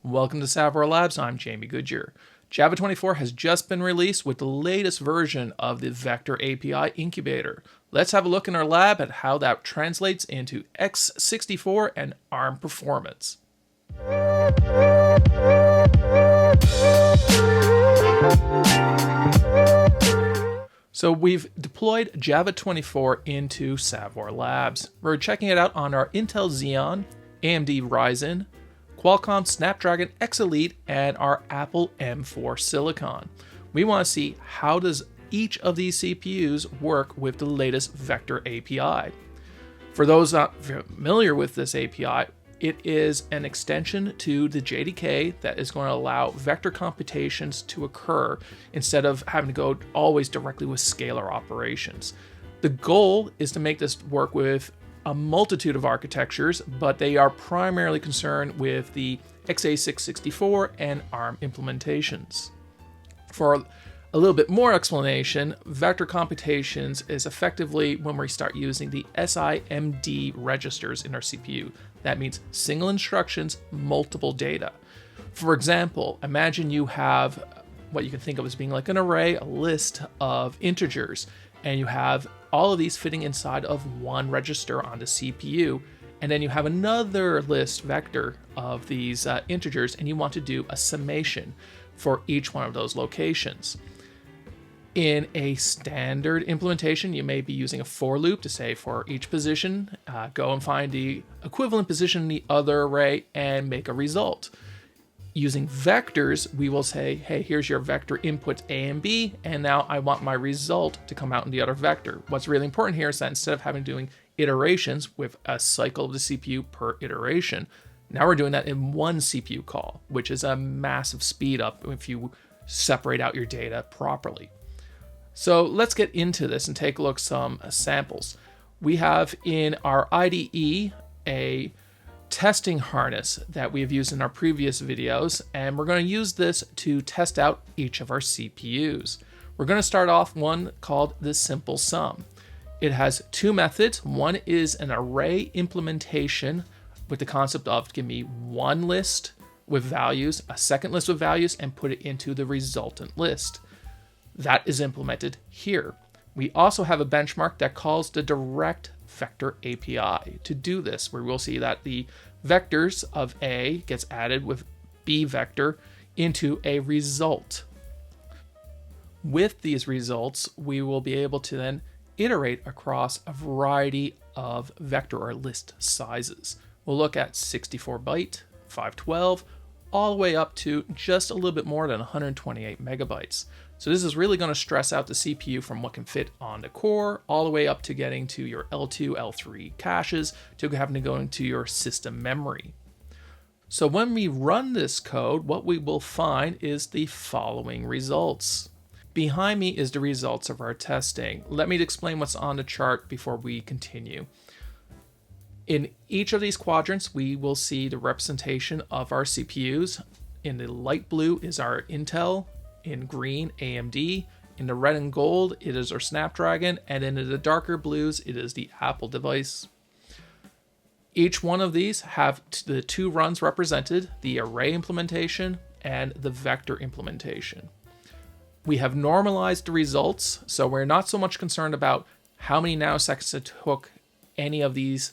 Welcome to SavoirLabs, I'm Jamie Goodyear. Java 24 has just been released with the latest version of the Vector API Incubator. Let's have a look in our lab at how that translates into x64 and ARM performance. So we've deployed Java 24 into SavoirLabs. We're checking it out on our Intel Xeon, AMD Ryzen, Qualcomm Snapdragon X Elite, and our Apple M4 Silicon. We want to see how does each of these CPUs work with the latest Vector API. For those not familiar with this API, it is an extension to the JDK that is going to allow vector computations to occur instead of having to go always directly with scalar operations. The goal is to make this work with a multitude of architectures, but they are primarily concerned with the x64 and ARM implementations. For a little bit more explanation, vector computations is effectively when we start using the SIMD registers in our CPU. That means single instructions, multiple data. For example, imagine you have what you can think of as being like an array, a list of integers, and you have all of these fitting inside of one register on the CPU, and then you have another list vector of these integers, and you want to do a summation for each one of those locations. In a standard implementation, you may be using a for loop to say for each position, go and find the equivalent position in the other array and make a result. Using vectors, we will say, hey, here's your vector inputs A and B, and now I want my result to come out in the other vector. What's really important here is that instead of having doing iterations with a cycle of the CPU per iteration, now we're doing that in one CPU call, which is a massive speed up if you separate out your data properly. So let's get into this and take a look at some samples. We have in our IDE a testing harness that we have used in our previous videos, and we're going to use this to test out each of our CPUs. We're going to start off one called the SimpleSum. It has two methods. One is an array implementation with the concept of give me one list with values, a second list with values, and put it into the resultant list. That is implemented here. We also have a benchmark that calls the direct vector API to do this, where we'll see that the vectors of A gets added with B vector into a result. With these results, we will be able to then iterate across a variety of vector or list sizes. We'll look at 64 byte, 512, all the way up to just a little bit more than 128 megabytes. So this is really going to stress out the CPU from what can fit on the core, all the way up to getting to your L2, L3 caches, to having to go into your system memory. So when we run this code, what we will find is the following results. Behind me is the results of our testing. Let me explain what's on the chart before we continue. In each of these quadrants, we will see the representation of our CPUs. In the light blue is our Intel, in green, AMD, in the red and gold, it is our Snapdragon, and in the darker blues, it is the Apple device. Each one of these have the two runs represented, the array implementation and the vector implementation. We have normalized the results, so we're not so much concerned about how many nanoseconds it took any of these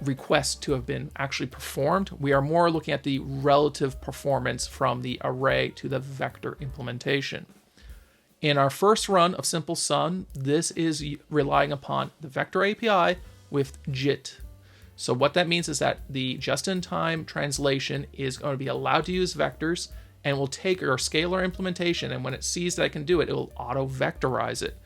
requests to have been actually performed. We are more looking at the relative performance from the array to the vector implementation. In our first run of SimpleSum, this is relying upon the vector API with JIT. So what that means is that the just-in-time translation is going to be allowed to use vectors and will take our scalar implementation, and when it sees that it can do it, it will auto-vectorize it.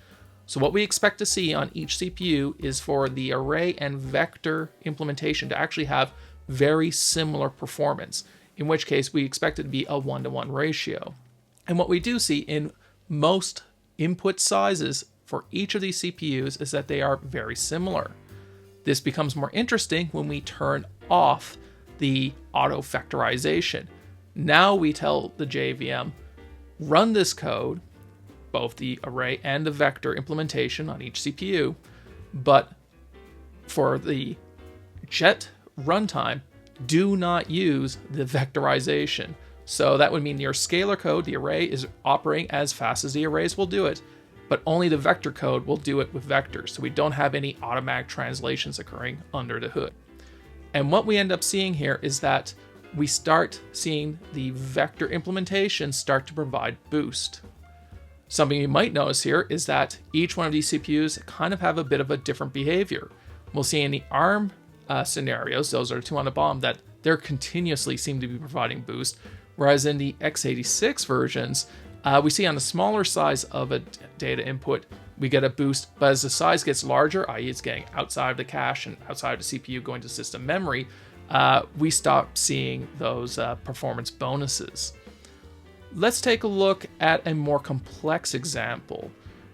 So what we expect to see on each CPU is for the array and vector implementation to actually have very similar performance, in which case we expect it to be a 1-to-1 ratio. And what we do see in most input sizes for each of these CPUs is that they are very similar. This becomes more interesting when we turn off the auto-vectorization. Now we tell the JVM, run this code, both the array and the vector implementation on each CPU, but for the JET runtime, do not use the vectorization. So that would mean your scalar code, the array, is operating as fast as the arrays will do it, but only the vector code will do it with vectors. So we don't have any automatic translations occurring under the hood. And what we end up seeing here is that we start seeing the vector implementation start to provide boost. Something you might notice here is that each one of these CPUs kind of have a bit of a different behavior. We'll see in the ARM scenarios, those are two on the bottom, that they're continuously seem to be providing boost, whereas in the x86 versions, we see on the smaller size of a data input, we get a boost, but as the size gets larger, i.e. it's getting outside of the cache and outside of the CPU going to system memory, we stop seeing those performance bonuses. Let's take a look at a more complex example.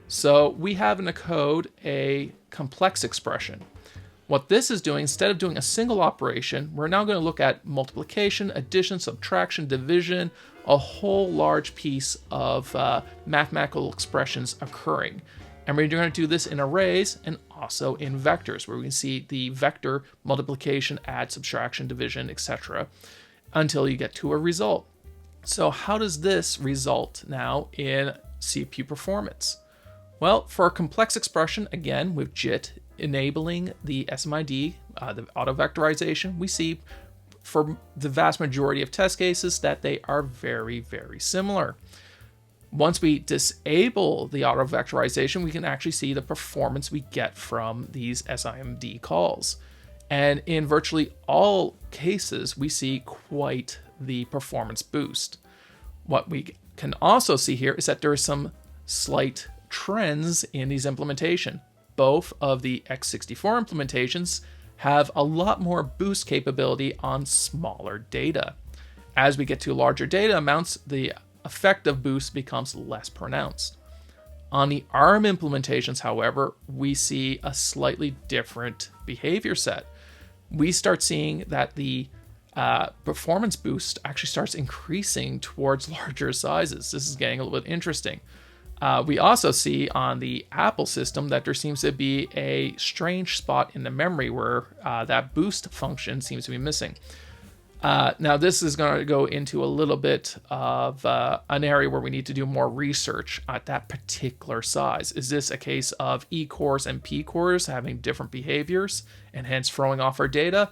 So we have in the code a complex expression. What this is doing, instead of doing a single operation, we're now going to look at multiplication, addition, subtraction, division, a whole large piece of mathematical expressions occurring. And we're going to do this in arrays and also in vectors, where we can see the vector multiplication, add, subtraction, division, etc., until you get to a result. So how does this result now in CPU performance? Well, for a complex expression, again, with JIT enabling the SMID, the auto vectorization, we see for the vast majority of test cases that they are very, very similar. Once we disable the auto vectorization, we can actually see the performance we get from these SIMD calls. And in virtually all cases, we see quite the performance boost. What we can also see here is that there are some slight trends in these implementation. Both of the x64 implementations have a lot more boost capability on smaller data. As we get to larger data amounts, the effect of boost becomes less pronounced. On the ARM implementations, however, we see a slightly different behavior set. We start seeing that the performance boost actually starts increasing towards larger sizes. This is getting a little bit interesting. We also see on the Apple system that there seems to be a strange spot in the memory where that boost function seems to be missing. Now, this is going to go into a little bit of an area where we need to do more research at that particular size. Is this a case of E cores and P cores having different behaviors and hence throwing off our data?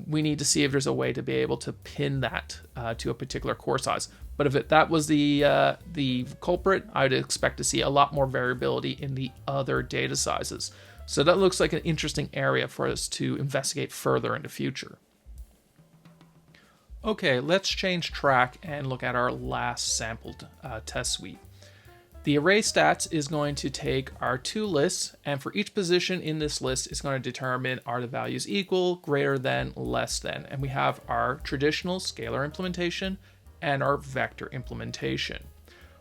We need to see if there's a way to be able to pin that to a particular core size. But if that was the culprit, I'd expect to see a lot more variability in the other data sizes. So that looks like an interesting area for us to investigate further in the future. Okay, let's change track and look at our last sampled test suite. The ArrayStats is going to take our two lists, and for each position in this list, it's going to determine are the values equal, greater than, less than. And we have our traditional scalar implementation and our vector implementation.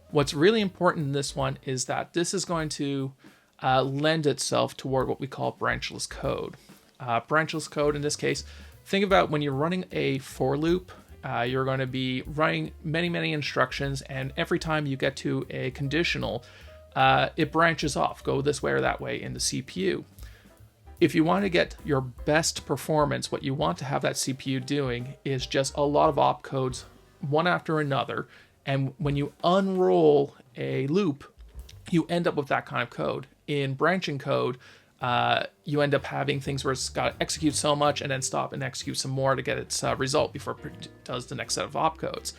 What's really important in this one is that this is going to lend itself toward what we call branchless code. Branchless code in this case, think about when you're running a for loop, you're going to be running many instructions, and every time you get to a conditional, it branches off, go this way or that way in the CPU. If you want to get your best performance, what you want to have that CPU doing is just a lot of opcodes, one after another, and when you unroll a loop, you end up with that kind of code. In branching code, you end up having things where it's got to execute so much and then stop and execute some more to get its result before it does the next set of opcodes.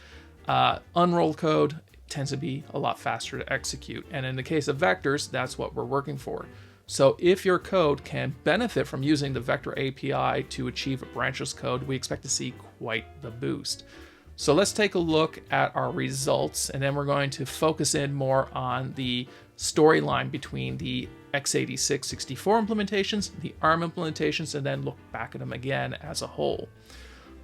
Unrolled code tends to be a lot faster to execute, and in the case of vectors, that's what we're working for. So if your code can benefit from using the vector API to achieve a branchless code, we expect to see quite the boost. So let's take a look at our results, and then we're going to focus in more on the storyline between the x86 64 implementations, the ARM implementations, and then look back at them again as a whole.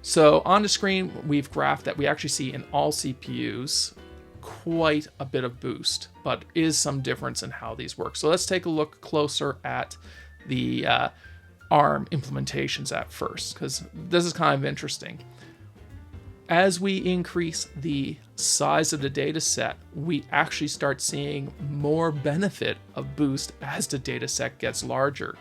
So on the screen, we've graphed that we actually see in all CPUs quite a bit of boost, but there is some difference in how these work. So let's take a look closer at the ARM implementations at first, because this is kind of interesting. As we increase the size of the data set, we actually start seeing more benefit of boost as the data set gets larger.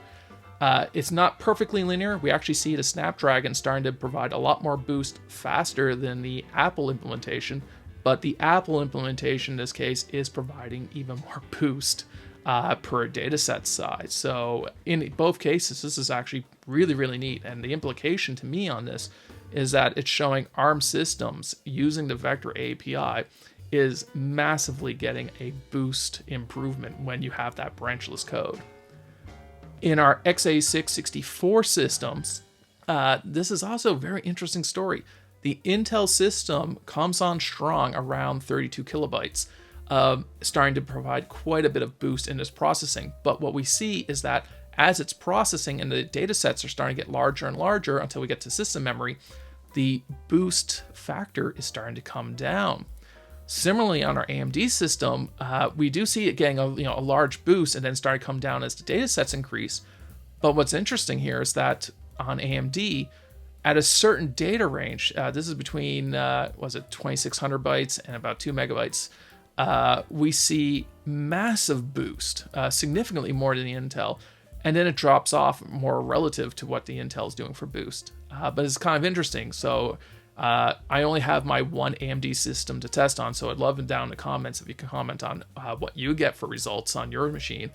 It's not perfectly linear. We actually see the Snapdragon starting to provide a lot more boost faster than the Apple implementation, but the Apple implementation in this case is providing even more boost per dataset size. So in both cases, this is actually really, really neat. And the implication to me on this is that it's showing ARM systems using the Vector API is massively getting a boost improvement when you have that branchless code. In our x64 systems, this is also a very interesting story. The Intel system comes on strong around 32 kilobytes, starting to provide quite a bit of boost in its processing. But what we see is that as it's processing and the data sets are starting to get larger and larger until we get to system memory, the boost factor is starting to come down. Similarly, on our AMD system, we do see it getting a large boost and then start to come down as the data sets increase. But what's interesting here is that on AMD, at a certain data range, this is between 2600 bytes and about 2 megabytes, we see massive boost, significantly more than the Intel, and then it drops off more relative to what the Intel is doing for boost. But it's kind of interesting. So I only have my one AMD system to test on, so I'd love it down in the comments if you can comment on what you get for results on your machine.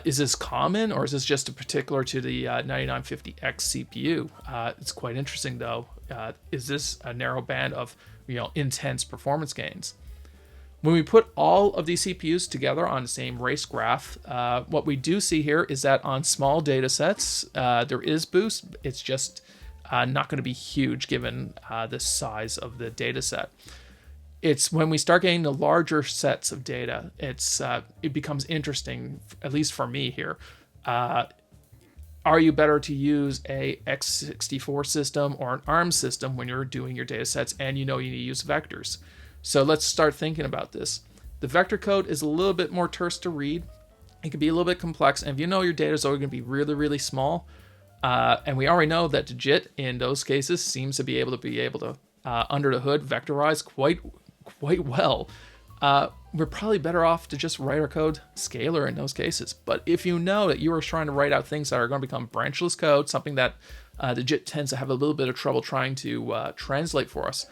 Is this common, or is this just particular to the 9950X CPU? It's quite interesting, though. Is this a narrow band of intense performance gains? When we put all of these CPUs together on the same race graph, what we do see here is that on small data sets, there is boost. It's just not going to be huge given the size of the data set. It's when we start getting the larger sets of data, it becomes interesting, at least for me here. Are you better to use a x64 system or an ARM system when you're doing your data sets and you need to use vectors? So let's start thinking about this. The vector code is a little bit more terse to read. It can be a little bit complex, and if your data is always going to be really, really small, and we already know that the JIT in those cases seems to be able to under the hood vectorize quite well. We're probably better off to just write our code scalar in those cases. But if you know that you are trying to write out things that are going to become branchless code, something that the JIT tends to have a little bit of trouble trying to translate for us,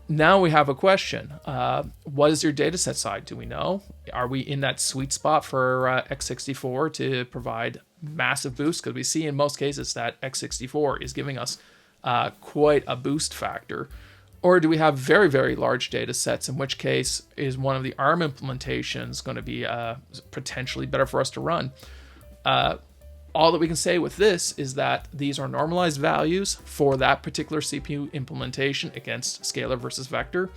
now we have a question. What is your dataset size? Do we know? Are we in that sweet spot for x64 to provide massive boost? Because we see in most cases that x64 is giving us quite a boost factor. Or do we have very, very large data sets, in which case is one of the ARM implementations going to be potentially better for us to run? All that we can say with this is that these are normalized values for that particular CPU implementation against scalar versus vector.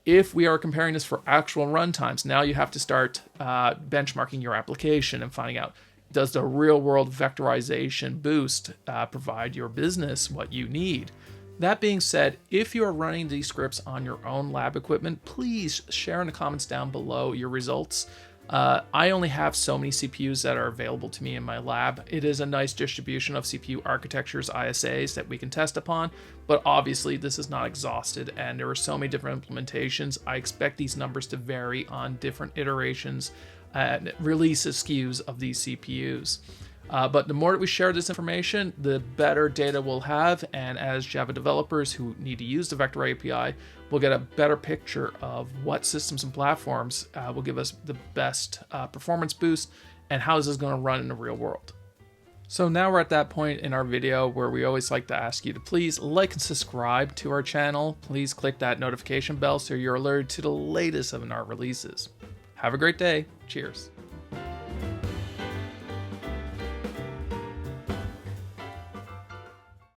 If we are comparing this for actual runtimes, now you have to start benchmarking your application and finding out, does the real-world vectorization boost provide your business what you need? That being said, if you are running these scripts on your own lab equipment, please share in the comments down below your results. I only have so many CPUs that are available to me in my lab. It is a nice distribution of CPU architectures, ISAs that we can test upon, but obviously this is not exhausted and there are so many different implementations. I expect these numbers to vary on different iterations and release SKUs of these CPUs. But the more that we share this information, the better data we'll have, and as Java developers who need to use the Vector API, we'll get a better picture of what systems and platforms will give us the best performance boost, and how is this going to run in the real world. So now we're at that point in our video where we always like to ask you to please like and subscribe to our channel. Please click that notification bell so you're alerted to the latest of our releases. Have a great day. Cheers.